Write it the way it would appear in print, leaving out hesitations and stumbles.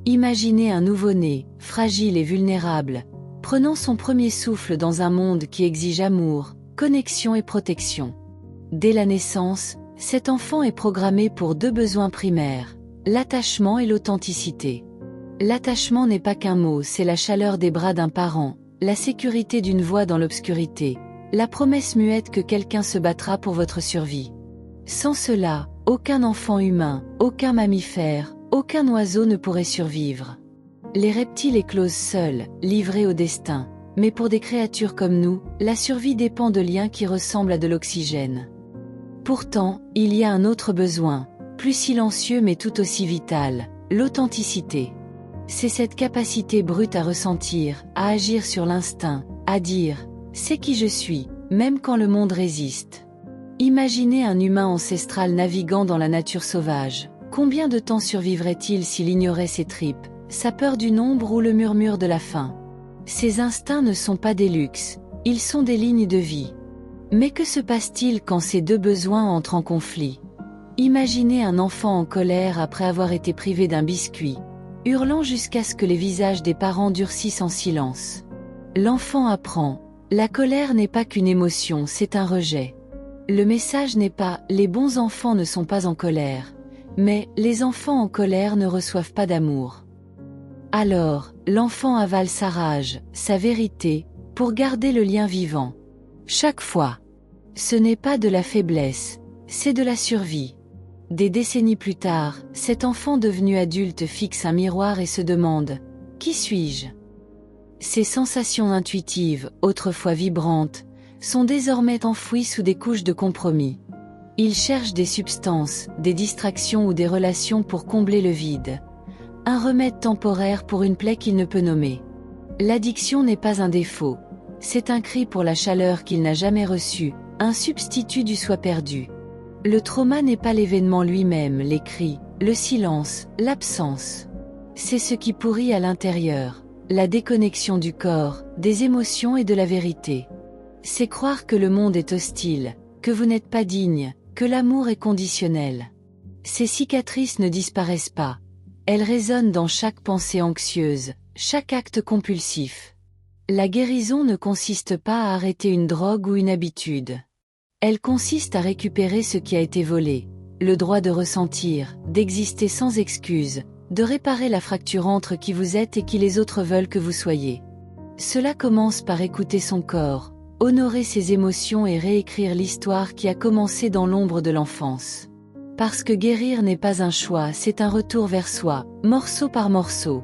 Imaginez un nouveau-né, fragile et vulnérable, prenant son premier souffle dans un monde qui exige amour, connexion et protection. Dès la naissance, cet enfant est programmé pour deux besoins primaires, l'attachement et l'authenticité. L'attachement n'est pas qu'un mot, c'est la chaleur des bras d'un parent, la sécurité d'une voix dans l'obscurité, la promesse muette que quelqu'un se battra pour votre survie. Sans cela, aucun enfant humain, aucun mammifère, aucun oiseau ne pourrait survivre. Les reptiles éclosent seuls, livrés au destin, mais pour des créatures comme nous, la survie dépend de liens qui ressemblent à de l'oxygène. Pourtant, il y a un autre besoin, plus silencieux mais tout aussi vital, l'authenticité. C'est cette capacité brute à ressentir, à agir sur l'instinct, à dire « c'est qui je suis », même quand le monde résiste. Imaginez un humain ancestral naviguant dans la nature sauvage. Combien de temps survivrait-il s'il ignorait ses tripes, sa peur du nombre ou le murmure de la faim? Ces instincts ne sont pas des luxes, ils sont des lignes de vie. Mais que se passe-t-il quand ces deux besoins entrent en conflit? Imaginez un enfant en colère après avoir été privé d'un biscuit, hurlant jusqu'à ce que les visages des parents durcissent en silence. L'enfant apprend, la colère n'est pas qu'une émotion, c'est un rejet. Le message n'est pas « les bons enfants ne sont pas en colère », mais « les enfants en colère ne reçoivent pas d'amour ». Alors, l'enfant avale sa rage, sa vérité, pour garder le lien vivant. Chaque fois. Ce n'est pas de la faiblesse, c'est de la survie. Des décennies plus tard, cet enfant devenu adulte fixe un miroir et se demande « Qui suis-je » Ses sensations intuitives, autrefois vibrantes, sont désormais enfouies sous des couches de compromis. Il cherche des substances, des distractions ou des relations pour combler le vide. Un remède temporaire pour une plaie qu'il ne peut nommer. L'addiction n'est pas un défaut. C'est un cri pour la chaleur qu'il n'a jamais reçue, un substitut du soi perdu. Le trauma n'est pas l'événement lui-même, les cris, le silence, l'absence. C'est ce qui pourrit à l'intérieur, la déconnexion du corps, des émotions et de la vérité. C'est croire que le monde est hostile, que vous n'êtes pas digne, que l'amour est conditionnel. Ces cicatrices ne disparaissent pas. Elles résonnent dans chaque pensée anxieuse, chaque acte compulsif. La guérison ne consiste pas à arrêter une drogue ou une habitude. Elle consiste à récupérer ce qui a été volé, le droit de ressentir, d'exister sans excuse, de réparer la fracture entre qui vous êtes et qui les autres veulent que vous soyez. Cela commence par écouter son corps, honorer ses émotions et réécrire l'histoire qui a commencé dans l'ombre de l'enfance. Parce que guérir n'est pas un choix, c'est un retour vers soi, morceau par morceau.